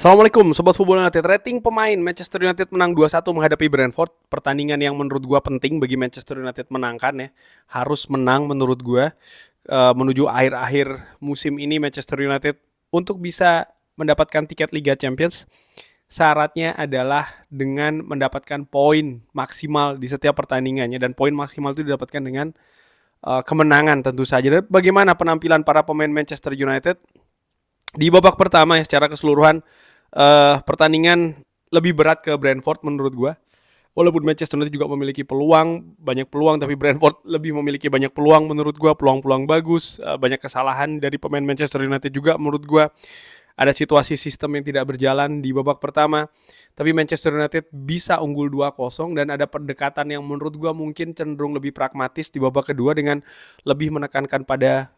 Assalamualaikum Sobat Football United. Rating pemain Manchester United menang 2-1 menghadapi Brentford. Pertandingan yang menurut gua penting bagi Manchester United menangkan ya. Harus menang menurut gua menuju akhir-akhir musim ini Manchester United untuk bisa mendapatkan tiket Liga Champions. Syaratnya adalah dengan mendapatkan poin maksimal di setiap pertandingannya, dan poin maksimal itu didapatkan dengan kemenangan tentu saja. Dan bagaimana penampilan para pemain Manchester United di babak pertama ya, secara keseluruhan pertandingan lebih berat ke Brentford menurut gue. Walaupun Manchester United juga memiliki peluang, banyak peluang, tapi Brentford lebih memiliki banyak peluang menurut gue, peluang-peluang bagus, banyak kesalahan dari pemain Manchester United juga menurut gue. Ada situasi sistem yang tidak berjalan di babak pertama, tapi Manchester United bisa unggul 2-0 dan ada pendekatan yang menurut gue mungkin cenderung lebih pragmatis di babak kedua dengan lebih menekankan pada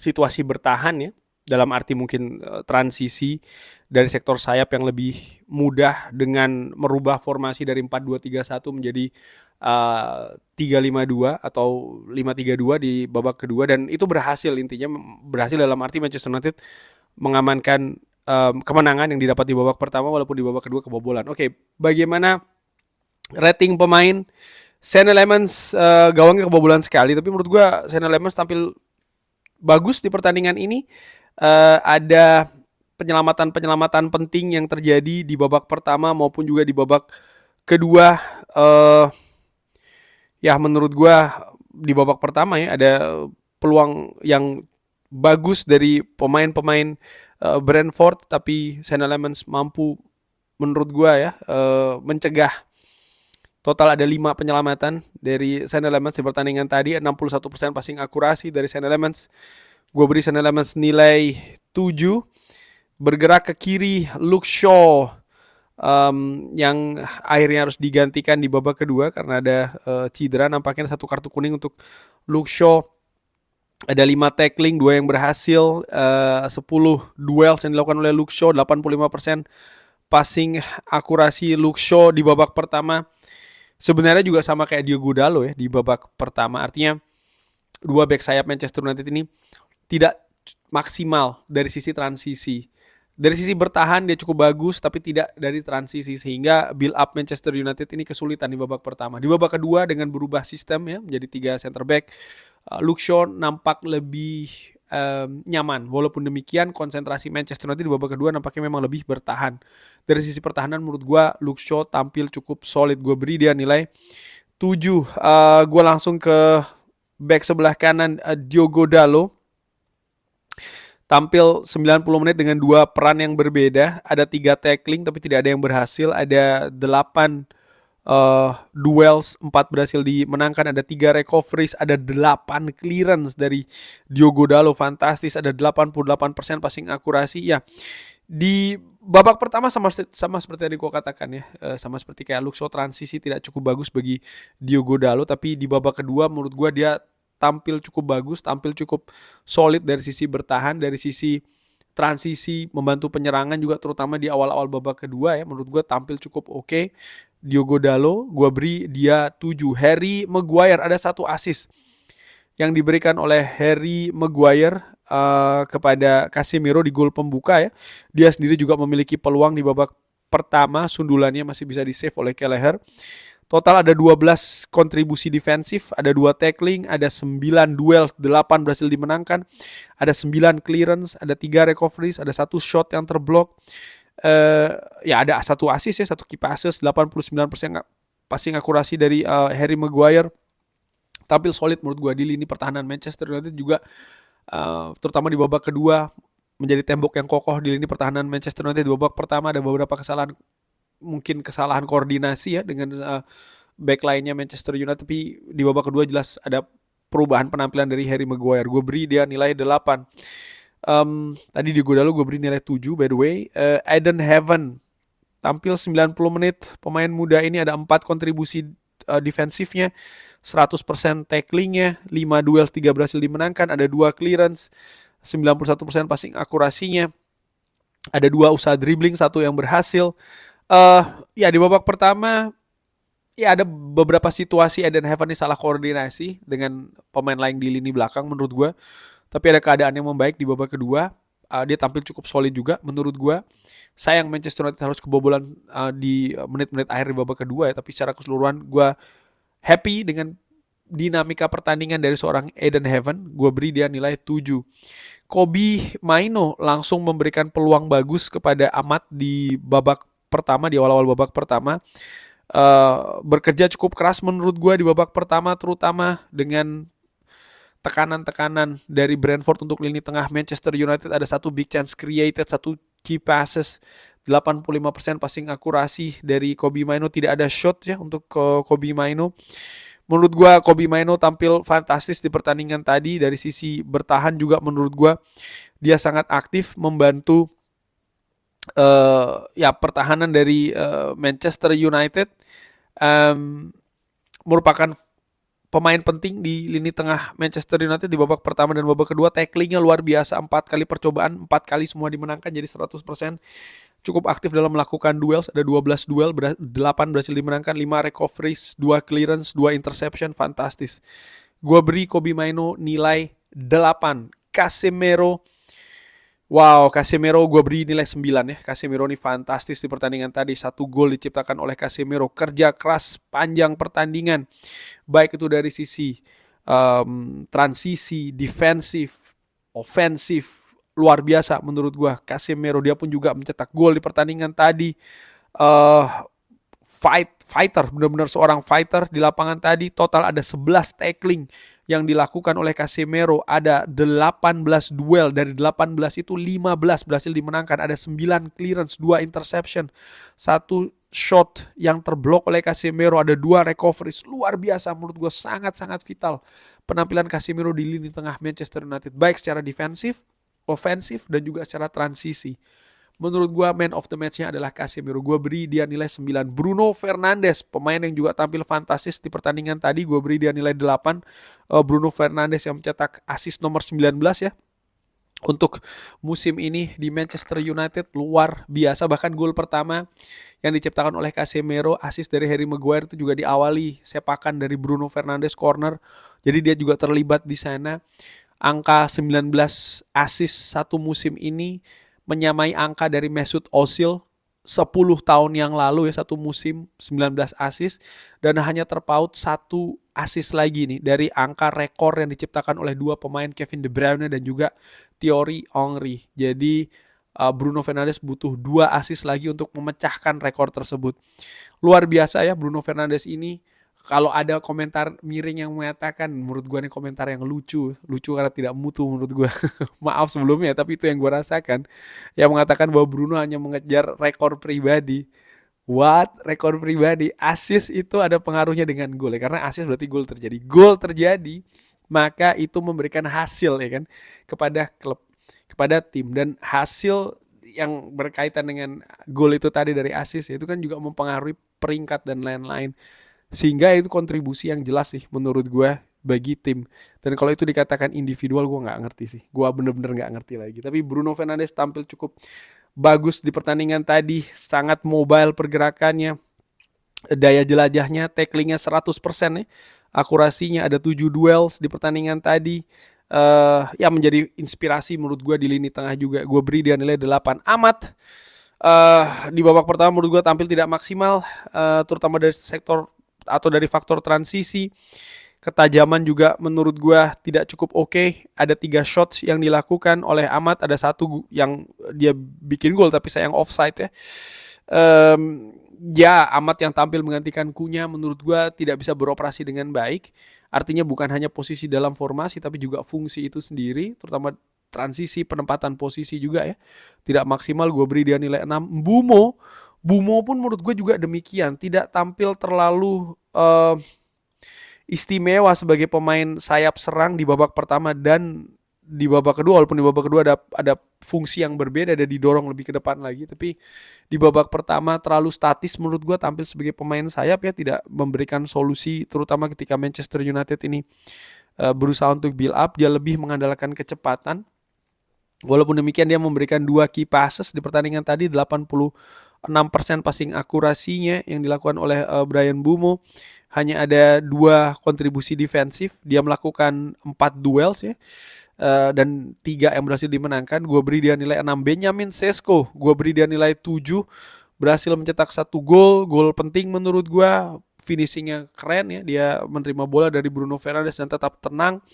situasi bertahan ya. Dalam arti mungkin transisi dari sektor sayap yang lebih mudah dengan merubah formasi dari 4-2-3-1 menjadi 3-5-2 atau 5-3-2 di babak kedua, dan itu berhasil. Intinya berhasil dalam arti Manchester United mengamankan kemenangan yang didapat di babak pertama walaupun di babak kedua kebobolan. Oke, bagaimana rating pemain? Sean Lemans gawangnya kebobolan sekali, tapi menurut gue Sean Lemans tampil bagus di pertandingan ini. Ada penyelamatan penting yang terjadi di babak pertama maupun juga di babak kedua. Ya menurut gue di babak pertama ya ada peluang yang bagus dari pemain-pemain Brentford, tapi Sean Lemans mampu menurut gue ya mencegah. Total ada 5 penyelamatan dari Sean Lemans di pertandingan tadi. 61% passing akurasi dari Sean Lemans. Gue beri Sean Lemans nilai 7. Bergerak ke kiri Luke Shaw yang akhirnya harus digantikan di babak kedua karena ada cedera. Nampaknya 1 kartu kuning untuk Luke Shaw. Ada 5 tackling, 2 yang berhasil, 10 duels yang dilakukan oleh Luke Shaw, 85% passing akurasi Luke Shaw di babak pertama. Sebenarnya juga sama kayak Diogo Dalot ya di babak pertama. Artinya 2 back sayap Manchester United ini tidak maksimal dari sisi transisi. Dari sisi bertahan dia cukup bagus, tapi tidak dari transisi, sehingga build up Manchester United ini kesulitan di babak pertama. Di babak kedua dengan berubah sistem ya menjadi 3 center back, Luke Shaw nampak lebih nyaman. Walaupun demikian konsentrasi Manchester United di babak kedua nampaknya memang lebih bertahan. Dari sisi pertahanan menurut gue Luke Shaw tampil cukup solid. Gue beri dia nilai 7. Gue langsung ke back sebelah kanan, Diogo Dalot. Tampil 90 menit dengan 2 peran yang berbeda. Ada 3 tackling tapi tidak ada yang berhasil. Ada 8 duels, 4 berhasil dimenangkan. Ada 3 recoveries. Ada 8 clearance dari Diogo Dalot. Fantastis. Ada 88% passing akurasi. Ya, di babak pertama sama seperti tadi gue katakan ya, sama seperti kayak Luke Shaw, transisi tidak cukup bagus bagi Diogo Dalot. Tapi di babak kedua menurut gue dia tampil cukup bagus, tampil cukup solid dari sisi bertahan, dari sisi transisi, membantu penyerangan juga terutama di awal-awal babak kedua ya. Menurut gue tampil cukup oke. Diogo Dalot, gue beri dia 7. Harry Maguire, ada 1 assist yang diberikan oleh Harry Maguire kepada Casemiro di gol pembuka ya. Dia sendiri juga memiliki peluang di babak pertama, sundulannya masih bisa di-save oleh Kelleher. Total ada 12 kontribusi defensif, ada 2 tackling, ada 9 duels, 8 berhasil dimenangkan, ada 9 clearance, ada 3 recoveries, ada 1 shot yang terblok. Ya ada 1 assist ya, 1 key passes, 89% passing akurasi dari Harry Maguire. Tampil solid menurut gue di lini pertahanan Manchester United juga, terutama di babak kedua menjadi tembok yang kokoh di lini pertahanan Manchester United. Di babak pertama ada beberapa kesalahan koordinasi ya dengan back line-nya Manchester United, tapi di babak kedua jelas ada perubahan penampilan dari Harry Maguire. Gue beri dia nilai 8. Tadi di Diogo Dalot gue beri nilai 7 by the way. Eden Heaven tampil 90 menit. Pemain muda ini ada 4 kontribusi defensifnya, 100% tacklingnya, 5 duel 3 berhasil dimenangkan, ada 2 clearance, 91% passing akurasinya, ada 2 usaha dribbling, 1 yang berhasil. Ya di babak pertama ya ada beberapa situasi Eden Heaven ini salah koordinasi dengan pemain lain di lini belakang menurut gue. Tapi ada keadaan yang membaik di babak kedua. dia tampil cukup solid juga menurut gue. Sayang Manchester United harus kebobolan di menit-menit akhir di babak kedua ya, tapi secara keseluruhan gue happy dengan dinamika pertandingan dari seorang Eden Heaven. Gue beri dia nilai 7. Kobbie Mainoo langsung memberikan peluang bagus kepada Amat di babak pertama, di awal-awal babak pertama. Bekerja cukup keras menurut gue di babak pertama, terutama dengan tekanan-tekanan dari Brentford untuk lini tengah Manchester United. Ada satu big chance created, satu key passes, 85% passing akurasi dari Kobbie Mainoo. Tidak ada shot ya untuk Kobbie Mainoo. Menurut gue Kobbie Mainoo tampil fantastis di pertandingan tadi. Dari sisi bertahan juga menurut gue dia sangat aktif membantu pertahanan dari Manchester United. Merupakan pemain penting di lini tengah Manchester United di babak pertama dan babak kedua. Tacklingnya luar biasa, 4 kali percobaan, 4 kali semua dimenangkan, jadi 100%. Cukup aktif dalam melakukan duel, ada 12 duel, 8 berhasil dimenangkan, 5 recoveries, 2 clearance, 2 interception, fantastis. Gua beri Kobbie Mainoo nilai 8. Casemiro, wow, Casemiro gue beri nilai 9 ya. Casemiro ini fantastis di pertandingan tadi. 1 gol diciptakan oleh Casemiro. Kerja keras panjang pertandingan. Baik itu dari sisi transisi, defensif, ofensif. Luar biasa menurut gue. Casemiro dia pun juga mencetak gol di pertandingan tadi. Fighter, benar-benar seorang fighter di lapangan tadi. Total ada 11 tackling yang dilakukan oleh Casemiro. Ada 18 duel, dari 18 itu 15 berhasil dimenangkan. Ada 9 clearance, 2 interception, 1 shot yang terblok oleh Casemiro, ada 2 recoveries. Luar biasa menurut gue, sangat-sangat vital penampilan Casemiro di lini tengah Manchester United, baik secara defensif, ofensif, dan juga secara transisi. Menurut gue man of the match-nya adalah Casemiro. Gue beri dia nilai 9. Bruno Fernandes, pemain yang juga tampil fantastis di pertandingan tadi, gue beri dia nilai 8. Bruno Fernandes yang mencetak assist nomor 19 ya untuk musim ini di Manchester United, luar biasa. Bahkan gol pertama yang diciptakan oleh Casemiro, assist dari Harry Maguire, itu juga diawali sepakan dari Bruno Fernandes corner. Jadi dia juga terlibat di sana. Angka 19 assist satu musim ini menyamai angka dari Mesut Ozil 10 tahun yang lalu ya, satu musim 19 assist, dan hanya terpaut 1 assist lagi nih dari angka rekor yang diciptakan oleh 2 pemain, Kevin De Bruyne dan juga Thierry Henry. Jadi Bruno Fernandes butuh 2 assist lagi untuk memecahkan rekor tersebut. Luar biasa ya Bruno Fernandes ini. Kalau ada komentar miring yang mengatakan, menurut gue ini komentar yang lucu karena tidak mutu menurut gue. Maaf sebelumnya, tapi itu yang gue rasakan. Yang mengatakan bahwa Bruno hanya mengejar rekor pribadi. What? Rekor pribadi? Assist itu ada pengaruhnya dengan gol ya, karena assist berarti gol terjadi. Gol terjadi, maka itu memberikan hasil ya kan kepada klub, kepada tim, dan hasil yang berkaitan dengan gol itu tadi dari assist itu kan juga mempengaruhi peringkat dan lain-lain. Sehingga itu kontribusi yang jelas sih menurut gue bagi tim. Dan kalau itu dikatakan individual, gue gak ngerti sih. Gue bener-bener gak ngerti lagi. Tapi Bruno Fernandes tampil cukup bagus di pertandingan tadi. Sangat mobile pergerakannya, daya jelajahnya, tacklingnya 100% ya. Akurasinya, ada 7 duels di pertandingan tadi. Ya menjadi inspirasi menurut gue di lini tengah juga. Gue beri dia nilai 8. Amat di babak pertama menurut gue tampil tidak maksimal, terutama dari sektor atau dari faktor transisi. Ketajaman juga menurut gue tidak cukup oke. Ada 3 shots yang dilakukan oleh Amat, ada 1 yang dia bikin gol tapi sayang offside ya. Ya Amat yang tampil menggantikan Cunha menurut gue tidak bisa beroperasi dengan baik. Artinya bukan hanya posisi dalam formasi tapi juga fungsi itu sendiri, terutama transisi, penempatan posisi juga ya, tidak maksimal. Gue beri dia nilai 6. Bumo pun menurut gue juga demikian, tidak tampil terlalu istimewa sebagai pemain sayap serang di babak pertama dan di babak kedua. Walaupun di babak kedua ada fungsi yang berbeda, ada didorong lebih ke depan lagi, tapi di babak pertama terlalu statis menurut gue, tampil sebagai pemain sayap ya, tidak memberikan solusi, terutama ketika Manchester United ini berusaha untuk build up. Dia lebih mengandalkan kecepatan. Walaupun demikian dia memberikan 2 key passes di pertandingan tadi, 86% passing akurasinya yang dilakukan oleh Bryan Mbeumo. Hanya ada 2 kontribusi defensif. Dia melakukan 4 duels ya. dan 3 yang berhasil dimenangkan. Gue beri dia nilai 6. Benjamin Sesko, gue beri dia nilai 7. Berhasil mencetak 1 gol penting menurut gue. Finishingnya keren ya, dia menerima bola dari Bruno Fernandes dan tetap tenang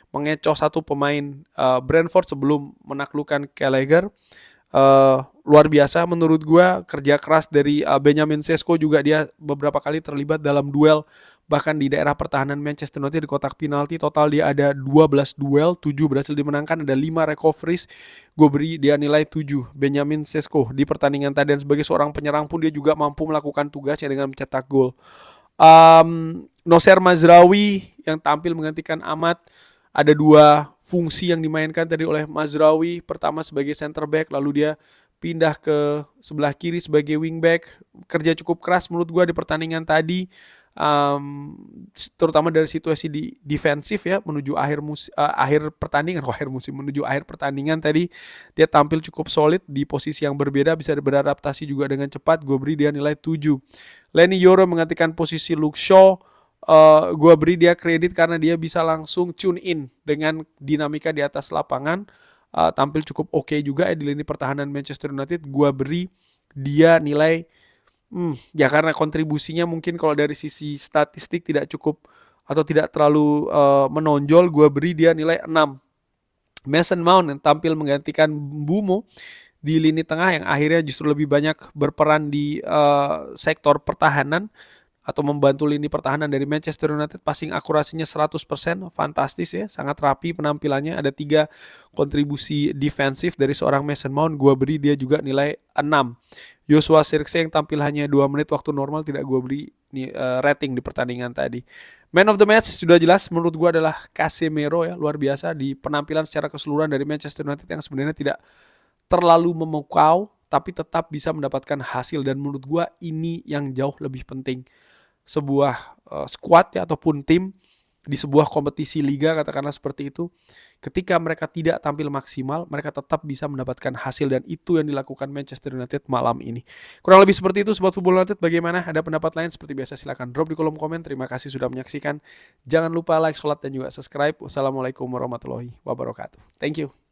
mengecoh satu pemain Brentford sebelum menaklukkan Gallagher. Luar biasa menurut gue kerja keras dari Benjamin Sesko juga. Dia beberapa kali terlibat dalam duel bahkan di daerah pertahanan Manchester United di kotak penalti. Total dia ada 12 duel, 7 berhasil dimenangkan, ada 5 recoveries. Gue beri dia nilai 7. Benjamin Sesko di pertandingan tadi, dan sebagai seorang penyerang pun dia juga mampu melakukan tugasnya dengan mencetak gol. Noser Mazraoui yang tampil menggantikan Ahmad. Ada 2 fungsi yang dimainkan tadi oleh Mazraoui. Pertama sebagai center back, lalu dia pindah ke sebelah kiri sebagai wingback. Kerja cukup keras menurut gue di pertandingan tadi, terutama dari situasi di defensif ya, menuju akhir pertandingan tadi dia tampil cukup solid di posisi yang berbeda, bisa beradaptasi juga dengan cepat. Gue beri dia nilai 7. Lenny Yoro menggantikan posisi Luke Shaw. Gue beri dia kredit karena dia bisa langsung tune in dengan dinamika di atas lapangan. Tampil cukup oke juga di lini pertahanan Manchester United. Gue beri dia nilai ya karena kontribusinya mungkin kalau dari sisi statistik tidak cukup atau tidak terlalu menonjol. Gue beri dia nilai 6. Mason Mount yang tampil menggantikan Mbeumo di lini tengah yang akhirnya justru lebih banyak berperan di sektor pertahanan atau membantu lini pertahanan dari Manchester United. Passing akurasinya 100%, fantastis ya, sangat rapi penampilannya. Ada 3 kontribusi defensif dari seorang Mason Mount. Gue beri dia juga nilai 6. Joshua Zirkzee yang tampil hanya 2 menit waktu normal, tidak gue beri rating di pertandingan tadi. Man of the match sudah jelas menurut gue adalah Casemiro ya, luar biasa di penampilan secara keseluruhan dari Manchester United yang sebenarnya tidak terlalu memukau tapi tetap bisa mendapatkan hasil, dan menurut gue ini yang jauh lebih penting. Sebuah squad ya ataupun tim di sebuah kompetisi liga katakanlah seperti itu, ketika mereka tidak tampil maksimal, mereka tetap bisa mendapatkan hasil, dan itu yang dilakukan Manchester United malam ini. Kurang lebih seperti itu Sobat Football United. Bagaimana? Ada pendapat lain? Seperti biasa silahkan drop di kolom komen. Terima kasih sudah menyaksikan. Jangan lupa like, share, dan juga subscribe. Wassalamualaikum warahmatullahi wabarakatuh. Thank you.